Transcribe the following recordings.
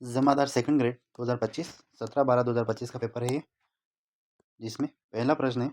जमादार second grade 2025 17/12/2025 का paper है ये, जिसमें पहला प्रश्न है,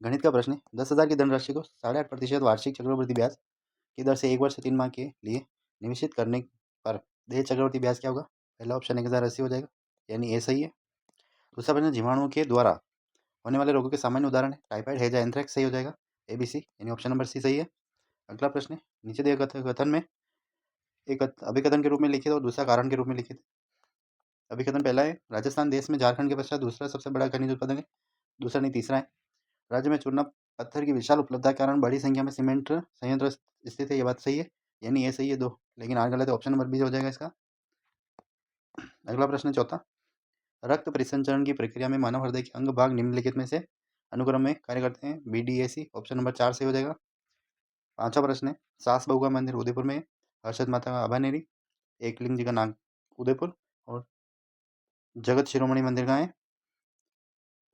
गणित का प्रश्न है। 10,000 की धनराशि को 8.5% वार्षिक चक्रवृद्धि ब्याज की दर से 1 वर्ष से 3 माह के लिए निवेशित करने पर देय चक्रवृद्धि ब्याज क्या होगा? पहला ऑप्शन 1080 हो जाएगा, यानी ए सही है। दूसरा प्रश्न, जीवाणुओं के द्वारा होने वाले रोगों के सामान्य उदाहरण है टाइफाइड, हैजा, एंथ्रेक्स, सही हो जाएगा, ABC, यानी ऑप्शन नंबर सी सही है। अगला प्रश्न है, नीचे दिए कथन में एक अभिकथन के रूप में लिखित और दूसरा कारण के रूप में लिखित। अभिकथन पहला है, राजस्थान देश में झारखंड के पश्चात दूसरा सबसे बड़ा खनिज उत्पादक है। दूसरा नहीं, तीसरा है, राज्य में चूना पत्थर की विशाल उपलब्धता के कारण बड़ी संख्या में सीमेंट संयंत्र स्थित है। ये बात सही है, यानी ये सही है 2, लेकिन आर गलत है, ऑप्शन नंबर बी हो जाएगा इसका। अगला प्रश्न चौथा, रक्त परिसंचरण की प्रक्रिया में मानव हृदय के अंग भाग निम्नलिखित में से अनुक्रम में कार्य करते हैं, BDAC, ऑप्शन नंबर 4 सही हो जाएगा। पांचवा प्रश्न है, सास बहू का मंदिर उदयपुर में, हर्षद माता का अभानेरी, एकलिंग जी का नाग उदयपुर और जगत शिरोमणि मंदिर का है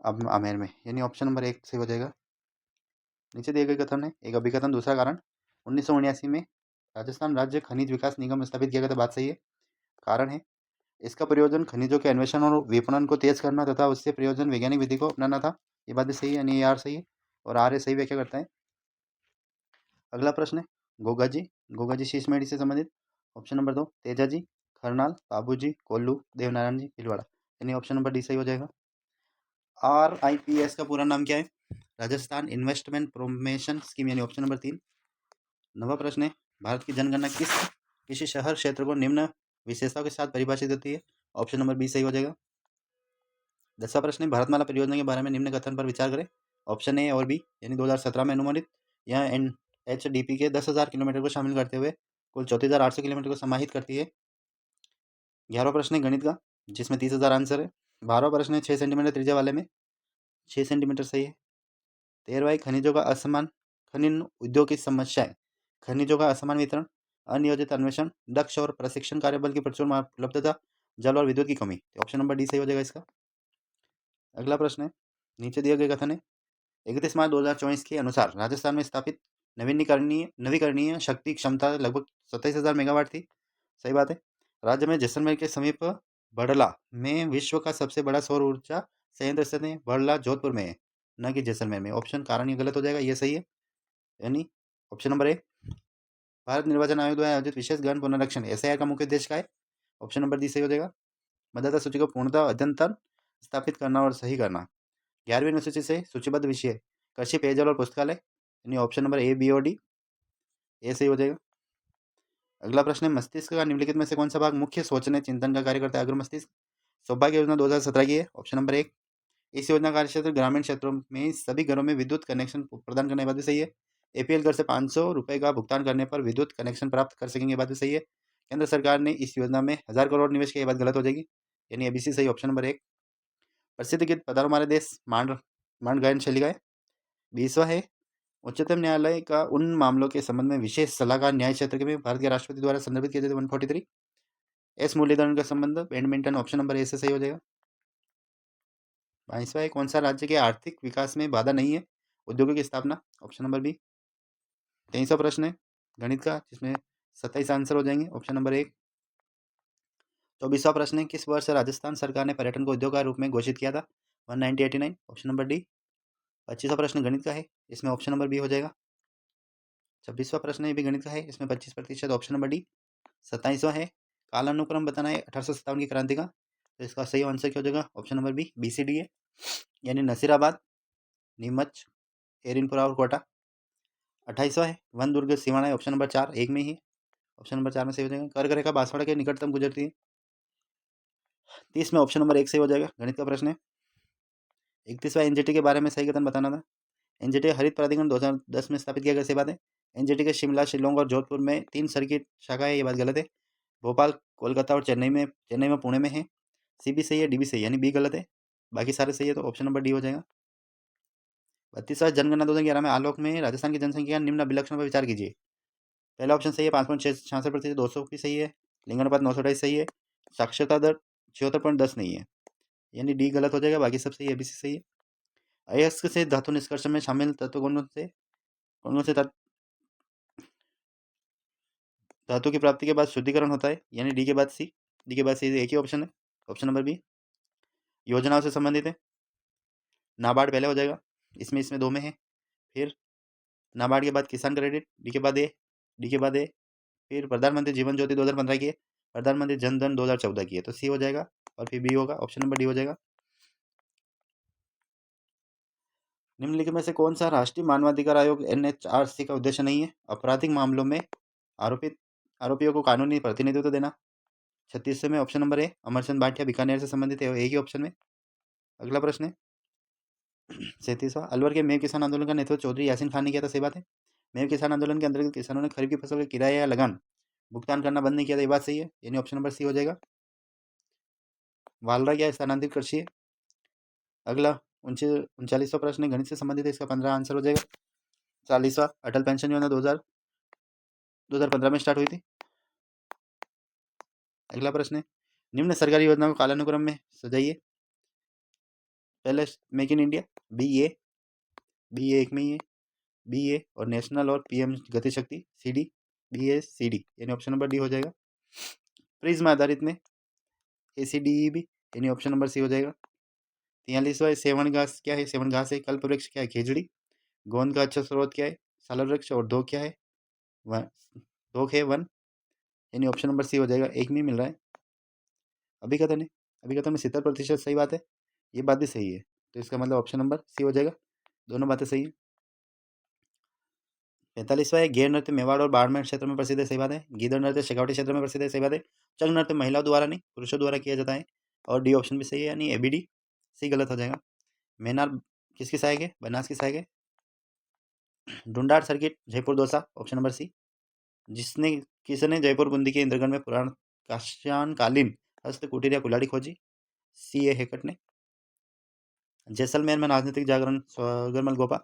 अब आमेर में, यानी ऑप्शन नंबर 1 सही हो जाएगा। नीचे दिए गए कथन है, एक अभिकथन दूसरा कारण, 1979 में राजस्थान राज्य खनिज विकास निगम स्थापित किया गया था। बात सही है। कारण है, इसका प्रयोजन खनिजों के अन्वेषण और विपणन को तेज करना तथा उससे प्रयोजन वैज्ञानिक विधि को अपनाना था। ये बात भी सही है, यानी ये आर सही है और आर ए सही व्याख्या करता है। अगला प्रश्न है, गोगा जी शीश मेढ़ी से संबंधित, ऑप्शन नंबर 2 तेजा जी, खरनाल, बाबू जी, कोल्लू, देवनारायण जी, भीलवाड़ा, यानी ऑप्शन नंबर डी सही हो जाएगा। RIPS का पूरा नाम क्या है? राजस्थान इन्वेस्टमेंट प्रोमेशन स्कीम, यानी ऑप्शन नंबर 3। नवा प्रश्न है, भारत की जनगणना किसी शहर क्षेत्र को निम्न विशेषताओं के साथ परिभाषित होती है, ऑप्शन नंबर बी सही हो जाएगा। 10वां प्रश्न है, भारतमाला परियोजना के बारे में निम्न कथन पर विचार करें, ऑप्शन ए और बी, यानी 2017 में अनुमोदित यह NHDP के 10,000 किलोमीटर को शामिल करते हुए कुल 34,800 किलोमीटर को समाहित करती है। 11वां प्रश्न है गणित का, जिसमें 30,000 आंसर है। 12वां प्रश्न है 6 सेंटीमीटर त्रिज्या वाले में 6 सेंटीमीटर सही है। 13वां है, खनिजों का असमान खनन उद्योग की समस्याएं, खनिजों का असमान वितरण, अनियोजित अन्वेषण, दक्ष और प्रशिक्षण कार्यबल की प्रचुर उपलब्धता, जल और विद्युत की कमी, ऑप्शन नंबर डी सही हो जाएगा इसका। अगला प्रश्न है, नीचे दिए गए कथन है, 31 मार्च 2024 के अनुसार राजस्थान में स्थापित नवीकरणीय शक्ति क्षमता लगभग 27,000 मेगावाट थी। सही बात है। राज्य में जैसलमेर के समीप बड़ला में विश्व का सबसे बड़ा सौर ऊर्जा संयंत्र स्थित है। बड़ला जोधपुर में है, न कि जैसलमेर में। ऑप्शन कारण ये गलत हो जाएगा, ये सही है, यानी ऑप्शन नंबर ए। भारत निर्वाचन आयोग द्वारा आयोजित विशेष गहन पुनरीक्षण SIR का मुख्य उद्देश्य क्या है, ऑप्शन नंबर डी सही हो जाएगा। मतदाता सूची को पूर्णतः अद्यतन स्थापित करना और सही करना। 11वीं अनुसूची से सूचीबद्ध विषय कृषि, पेयजल और पुस्तकालय, यानी ऑप्शन नंबर ए, बी और डी, ये सही हो जाएगा। अगला प्रश्न है, मस्तिष्क का निम्नलिखित में से कौन सा भाग मुख्य सोचने चिंतन का कार्य करता है? अग्र मस्तिष्क। सौभाग्य योजना 2017 की है, ऑप्शन नंबर 1। इस योजना का कार्यक्षेत्र ग्रामीण क्षेत्रों में सभी घरों में विद्युत कनेक्शन प्रदान करने, बात भी सही है। APL कर से 500 रुपए का भुगतान करने पर विद्युत कनेक्शन प्राप्त कर सकेंगे, बात भी सही है। केंद्र सरकार ने इस योजना में 1000 करोड़ निवेश किया, ये बात गलत हो जाएगी, यानी ABC सही, ऑप्शन नंबर 1। प्रसिद्ध गीत पधारो हमारे देश मांड गायन शैली का है। 20वां है, उच्चतम न्यायालय का उन मामलों के संबंध में विशेष सलाहकार न्याय क्षेत्र में भारत के राष्ट्रपति द्वारा संदर्भित किए थे 143। एस मुरलीधरन का संबंध बैडमिंटन, ऑप्शन नंबर ए से सही हो जाएगा। 22वां है, कौन सा राज्य के आर्थिक विकास में बाधा नहीं है? उद्योगों की स्थापना, ऑप्शन नंबर बी। 23वां प्रश्न है गणित का, जिसमें 27 आंसर हो जाएंगे, ऑप्शन नंबर 1। 24वां प्रश्न है, किस वर्ष राजस्थान सरकार ने पर्यटन को उद्योग का रूप में घोषित किया था? 1989, ऑप्शन नंबर डी। 25वां प्रश्न गणित का है, इसमें ऑप्शन नंबर बी हो जाएगा। 26वां प्रश्न है, ये भी गणित का है, इसमें 25%, ऑप्शन नंबर डी। 27वां है, कालानुक्रम बताना है 1857 की क्रांति का, तो इसका सही आंसर क्या हो जाएगा? ऑप्शन नंबर बी, BCD है, यानी नसीराबाद, नीमच, एरिनपुरा और कोटा। 28वां है, वन दुर्ग सिवाना है, ऑप्शन नंबर 4, एक में ही, ऑप्शन नंबर 4 में सही हो जाएगा। कर्क रेखा बांसवाड़ा के निकटतम गुजरती है, 30 में ऑप्शन नंबर 1 सही हो जाएगा। गणित का प्रश्न है, 31वां NGT के बारे में सही कथन बताना था। NGT हरित प्राधिकरण 2010 में स्थापित किया गया, सही बात है। NGT के शिमला, शिलोंग और जोधपुर में 3 सर्किट शाखाएं, ये बात गलत है। भोपाल, कोलकाता और चेन्नई में पुणे में है। CB सही है, DB सही है, यानी बी गलत है, बाकी सारे सही है, तो ऑप्शन नंबर डी हो जाएगा। 32वां जनगणना 2011 में आलोक में राजस्थान की जनसंख्या निम्न अभिलक्षणों पर विचार कीजिए। पहला ऑप्शन सही है, 5.66%, 200 की सही है। लिंगानुपात 928 सही है। साक्षरता दर 76.10 नहीं है, यानी डी गलत हो जाएगा, बाकी सब सही है, ABC सही है। अयस्क से धातु निष्कर्षण में शामिल तत्व कौन से धातु की प्राप्ति के बाद शुद्धिकरण होता है, यानी डी के बाद सी, डी के बाद सी एक ही ऑप्शन है। ऑप्शन नंबर बी योजनाओं से संबंधित है। नाबार्ड पहले हो जाएगा, इसमें इसमें दो में है। फिर नाबार्ड के बाद किसान क्रेडिट, डी के बाद ए, डी के बाद ए। फिर प्रधानमंत्री जीवन ज्योति 2015 की है, प्रधानमंत्री जन धन 2014 की है, तो सी हो जाएगा। और फिर बी होगा, ऑप्शन नंबर डी हो जाएगा। निम्नलिखित में से कौन सा राष्ट्रीय मानवाधिकार आयोग NHRC का उद्देश्य नहीं है? आपराधिक मामलों में आरोपियों को कानूनी प्रतिनिधित्व देना। 36 में option number A Amarchand Bhatia Bikaner से संबंधित है, एक ही ऑप्शन में। अगला प्रश्न है 37वां, अलवर के मेव किसान आंदोलन का नेतृत्व चौधरी यासीन खान ने किया था, सही बात है। मेव किसान आंदोलन के अंतर्गत किसानों ने खरीफ की फसल का किराया या लगान भुगतान करना बंद नहीं किया था, ये बात सही है, यानी ऑप्शन नंबर सी हो जाएगा। वालरा क्या स्थानांतरित कृषि है। अगला 39वां प्रश्न है, गणित से संबंधित है, इसका 15 आंसर हो जाएगा। 40वां, अटल पेंशन योजना 2015 में स्टार्ट हुई थी। अगला प्रश्न है, निम्न सरकारी योजनाओं को कालानुक्रम में सजाइए। पहले मेक इन इंडिया, बी ए एक में ही है, बी ए और नेशनल और PM गति शक्ति CD, BA CD, यानी ऑप्शन नंबर डी हो जाएगा। प्रिज्म आधारित में ACDEB, यानी ऑप्शन नंबर सी हो जाएगा। 43वां, सेवन घास क्या है, सेवन घास है। कल्प वृक्ष क्या है, खिजड़ी। गोंद का अच्छा स्रोत क्या है, साल वृक्ष। और दो क्या है, दो है वन, यानी ऑप्शन नंबर सी हो जाएगा, एक में मिल रहा है। अभिकथन है, अभिकथन में 70% सही बात है, ये बात भी सही है, तो इसका मतलब ऑप्शन नंबर सी हो जाएगा, दोनों बातें सही है। 45वां है, गेर नृत्य मेवाड़ और बाड़मेर क्षेत्र में प्रसिद्ध है, सही बात है। गीदड़ नृत्य शेखावटी क्षेत्र में प्रसिद्ध है, सही बात है। चंग नृत्य महिलाओं द्वारा नहीं पुरुषों द्वारा किया जाता है, और डी ऑप्शन भी सही है, यानी ABD सी गलत हो जाएगा। मैनार किसकी सहायक है, बनास की सहायक है। Dhundhar circuit Jaipur Dausa, option number C. किसने जयपुर बूंदी के इंद्रगढ़ में पुराण कालीन हस्त कुटीर या कुल्हाड़ी खोजी, सी ए हेकट ने। जैसलमेर में राजनीतिक जागरण स्वगर्मल गोपा।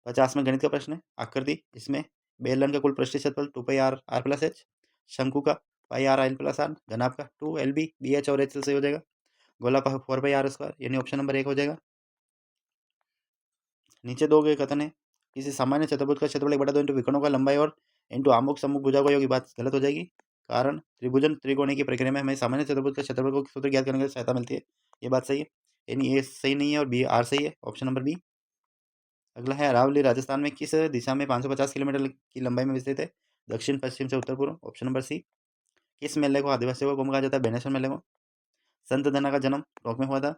50 में गणित का प्रश्न है, आकृति, इसमें बेलन का कुल पृष्ठीय क्षेत्रफल 2πr+h, शंकु का πr+r, घनाभ का 2lb bh और h से हो जाएगा। गोला का 4πr², यानी ऑप्शन नंबर एक हो जाएगा। नीचे दो गए कथन है, किसी सामान्य चतुर्भुज का क्षेत्रफल 1/2 इंटू विकर्णों का लंबाई और इंटू आमुख सम्मुख भुजाओं का योग, बात गलत हो जाएगी। कारण त्रिभुजन त्रिकोणीय की प्रक्रिया में हमें सामान्य चतुर्भुज का क्षेत्रफल को सूत्र ज्ञात करने की सहायता मिलती है, ये बात सही है, यानी ए सही नहीं है और बी आर सही है, ऑप्शन नंबर बी। अगला है, अरावली राजस्थान में किस दिशा में 550 किलोमीटर की लंबाई में विस्तृत है, दक्षिण पश्चिम से उत्तर पूर्व, ऑप्शन नंबर सी। किस मेले को आदिवासियों का कुंभ कहा जाता है, बेनेश्वर मेले को। संत धना का जन्म रोक में हुआ था।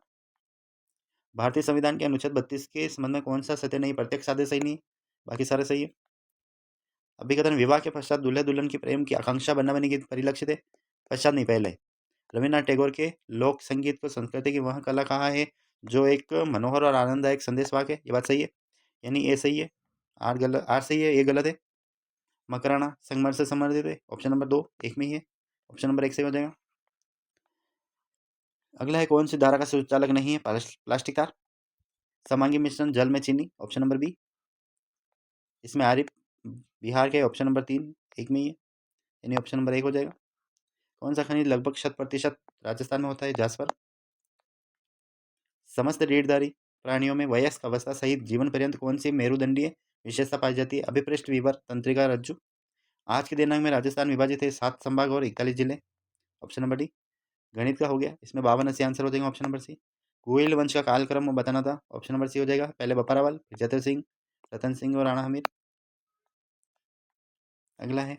भारतीय संविधान के अनुच्छेद 32 के संबंध में कौन सा सत्य नहीं, प्रत्यक्ष आदेश सही नहीं, बाकी सारे सही है। अभिकथन, विवाह के पश्चात दूल्हे दुल्हन की प्रेम की आकांक्षा बनना बनी की परिलक्षित है, पश्चात नहीं पहले। रविन्द्रनाथ टैगोर के लोक संगीत को संस्कृति की वह कला कहा है जो एक मनोहर और आनंददायक संदेश वाक है, ये बात सही है, यानी ए सही है। आर सही है, ए गलत है। मकराना संगमर से संबंधित है, ऑप्शन नंबर 2 एक में ही है, ऑप्शन नंबर 1 सही हो जाएगा। अगला है, कौन सी धारा का सुचालक नहीं है, प्लास्टिक तार। समांगी मिश्रण जल में चीनी, ऑप्शन नंबर बी। इसमें आरिफ बिहार के, ऑप्शन नंबर 3 एक में ही है, यानी ऑप्शन नंबर 1 हो जाएगा। कौन सा खनिज लगभग 100% राजस्थान में होता है, जासवर। समस्त रीढ़धारी प्राणियों में वयस्क अवस्था सहित जीवन पर्यंत कौन सी मेरुदंडीय विशेषता पाई जाती है, अभिपृष्ठ वीवर तंत्रिका रज्जु। आज के दिनांक में राजस्थान विभाजित है 7 संभाग और 41 जिले, ऑप्शन नंबर डी। गणित का हो गया, इसमें 52 आंसर हो जाएगा, ऑप्शन नंबर सी। गोयल वंश का कालक्रम बताना था, ऑप्शन नंबर सी हो जाएगा, पहले बपारावाल, फिर जतर सिंह, रतन सिंह और राणा हमीर। अगला है,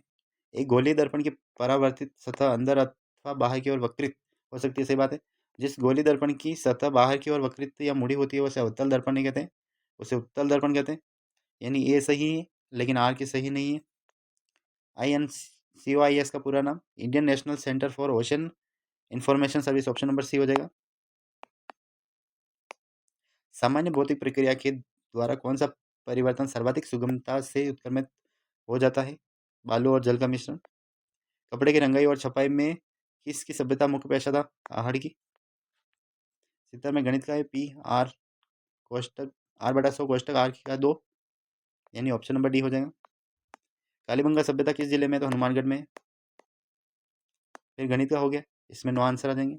एक गोलीय दर्पण की परावर्तित सतह अंदर अथवा बाहर की ओर वक्रित हो सकती है, सही बात है। जिस गोलीय दर्पण की सतह बाहर की ओर वक्रित या मुड़ी होती है उसे अवतल दर्पण नहीं कहते हैं, उसे उत्तल दर्पण कहते हैं, यानी ए सही है लेकिन आर की सही नहीं है। INCOIS का पूरा नाम Indian National Centre for Ocean Information Service, option number C हो जाएगा। सामान्य भौतिक प्रक्रिया के द्वारा कौन सा परिवर्तन सर्वाधिक सुगमता से उत्क्रमित हो जाता है, बालू और जल का मिश्रण। कपड़े की रंगाई और छपाई में किसकी सभ्यता मुख्य पेशा था, आहड़ की। 70 में गणित का है, PR कोष्टक R/100 कोष्टक R का 2, यानी ऑप्शन नंबर डी हो जाएगा। कालीबंगा सभ्यता किस जिले में, तो हनुमानगढ़ में। फिर गणित का हो गया, इसमें 9 आंसर आ जाएंगे।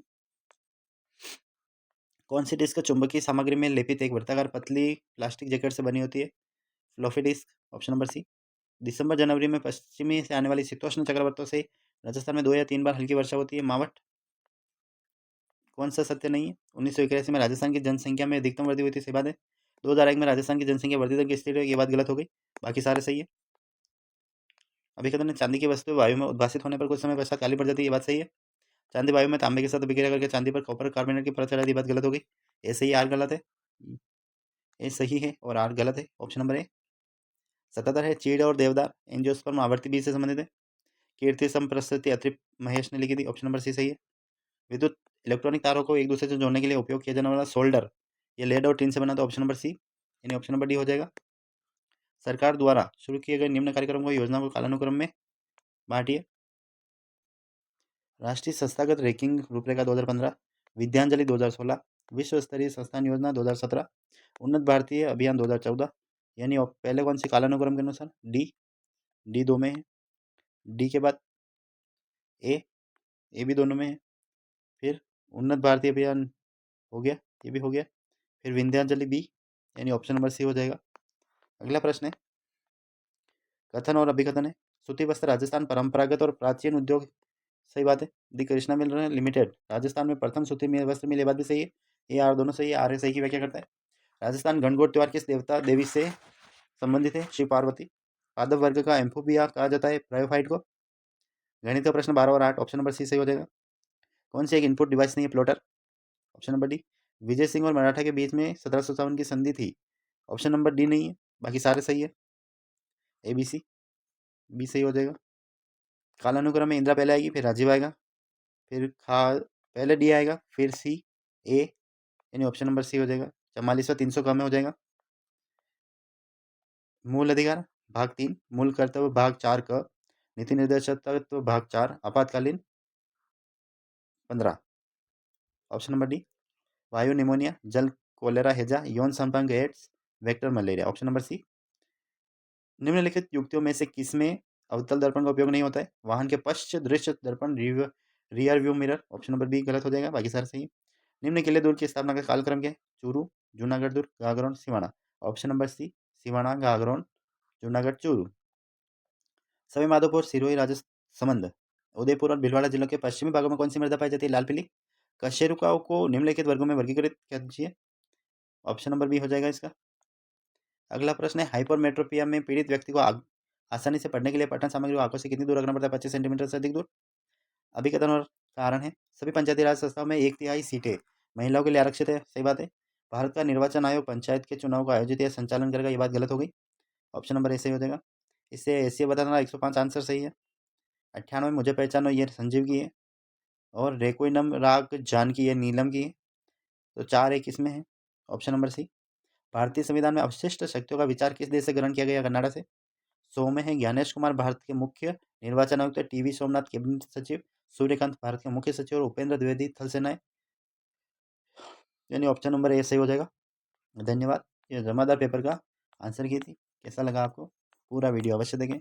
कौन सी डिस्क चुंबकीय सामग्री में लेपित एक वृत्ताकार पतली प्लास्टिक जैकेट से बनी होती है, floppy disk, option number C. दिसंबर जनवरी में पश्चिमी से आने वाली शीतोष्ण चक्रवातों से राजस्थान में 2 या 3 बार हल्की वर्षा होती है। मावट। कौन सा सत्य नहीं है? 1981 में राजस्थान की जनसंख्या में अधिकतम वृद्धि हुई थी, सही बात है। 2001 में राजस्थान की जनसंख्या वृद्धि दर की स्थिति रही, ये बात गलत हो गई, बाकी सारे सही है। अभी कहते हैं चांदी की वस्तु वायु में उद्भासित होने पर कुछ समय पश्चात काली पड़ जाती है, ये बात सही है। चांदी वायु में तांबे के साथ अभिक्रिया करके चांदी पर कॉपर कार्बोनेट की परत चढ़ा दी, बात गलत हो गई। ए सही, आर गलत है। ए सही है और आर गलत है। ऑप्शन नंबर ए सतहत्तर है। चीड़ और देवदार एंजियोस्पर्म आवर्ती बीज से संबंधित है। कीर्ति संप्रस्तुति अत्रि महेश ने लिखी थी, ऑप्शन नंबर सी सही है। विद्युत इलेक्ट्रॉनिक तारों को एक दूसरे से जोड़ने के लिए उपयोग किया जाने वाला सोल्डर, ये लेड और टिन से बना, तो ऑप्शन नंबर सी यानी ऑप्शन नंबर डी हो जाएगा। सरकार द्वारा शुरू किए गए निम्न कार्यक्रम को योजना को कालानुक्रम में बांटिए। राष्ट्रीय संस्थागत रैंकिंग रूपरेखा 2015, विद्यांजलि 2016, विश्व स्तरीय संस्थान योजना 2017, उन्नत भारतीय अभियान 2014, यानी पहले कौन सी कालानुक्रम के अनुसार? डी 2 में है। डी के बाद ए भी दोनों में है। फिर उन्नत भारतीय अभियान हो गया, ये भी हो गया। फिर विंध्याचली बी, यानी ऑप्शन नंबर सी हो जाएगा। अगला प्रश्न है, कथन और अभिकथन है। सूती वस्त्र राजस्थान परंपरागत और प्राचीन उद्योग, सही बात है। दी कृष्णा मिल लिमिटेड राजस्थान में प्रथम सूती वस्त्र मिल, ये बात भी सही है। ये आर दोनों सही है, आर सही की व्याख्या करता है। राजस्थान गणगौर त्योहार किस देवता देवी से संबंधित है? शिव पार्वती। पादप वर्ग का एम्फोबिया कहा जाता है ब्रायोफाइट को। गणित का प्रश्न 12 और 8, ऑप्शन नंबर सी सही हो जाएगा। कौन सी एक इनपुट डिवाइस नहीं है? Plotter, option number D. Vijay Singh और मराठा के बीच में 1757 की संधि थी, ऑप्शन नंबर डी नहीं है, बाकी सारे सही है। ए बी सी, बी सही हो जाएगा। कालानुक्रम में इंदिरा पहले आएगी, फिर राजीव आएगा, फिर पहले डी आएगा, फिर सी, ए, यानी ऑप्शन नंबर सी हो जाएगा। 44वां 300 कम में हो जाएगा। मूल अधिकार भाग 3, मूल कर्तव्य भाग 4 क, नीति निर्देशकत्व भाग 4, आपातकालीन 15, ऑप्शन नंबर डी। वायु निमोनिया, जल कोलेरा, हैजा, यौन संपर्क ads, vector malaria, option number सी। निम्नलिखित युक्तियों में से किसमें अवतल दर्पण का उपयोग नहीं होता है? वाहन के पश्च दृश्य दर्पण, rear view mirror, option number B गलत हो जाएगा, बाकी सारे सही है। निम्न किले दुर्ग की स्थापना का कालक्रम क्या है? चूरू, जूनागढ़ दुर्ग, गागरोन, सिवाना, ऑप्शन नंबर सी सिवाना, गागरोन, जूनागढ़, चूरू। सवाई माधोपुर, सिरोही, राजसमंद, उदयपुर और भीलवाड़ा जिलों के पश्चिमी भागों में कौन सी मृदा पाई जाती है? लाल पीली। कशेरुकाओं को निम्नलिखित वर्गों में वर्गीकृत कीजिए, ऑप्शन नंबर बी हो जाएगा इसका। अगला प्रश्न है, हाइपरमेट्रोपिया में पीड़ित व्यक्ति को आसानी से पढ़ने के लिए पठन सामग्री को आंखों से कितनी दूर रखना पड़ता है? 25 सेंटीमीटर से अधिक दूर। अभिकथन और कारण है, सभी पंचायती राज संस्थाओं में 1/3 सीटें महिलाओं के लिए आरक्षित है, सही बात है। भारत का निर्वाचन आयोग पंचायत के चुनाव को आयोजित या संचालन करेगा, ये बात गलत हो गई, ऑप्शन नंबर ए सही हो जाएगा। इससे एशिया बताना 105 आंसर सही है। 98 मुझे पहचानो, ये संजीव की है, और रेकोइनम राग जानकी, ये नीलम की है, तो 4-1 इसमें है, ऑप्शन नंबर सी। भारतीय संविधान में अवशिष्ट शक्तियों का विचार किस देश से ग्रहण किया गया? कनाडा से। 100 में है, ज्ञानेश कुमार भारत के मुख्य निर्वाचन आयुक्त, टीवी सोमनाथ कैबिनेट सचिव, सूर्यकांत भारत के मुख्य सचिव और उपेंद्र द्विवेदी थल सेना है, यानी ऑप्शन नंबर ए सही हो जाएगा। धन्यवाद, ये जमादार पेपर का आंसर की थी। कैसा लगा आपको? पूरा वीडियो अवश्य देखें।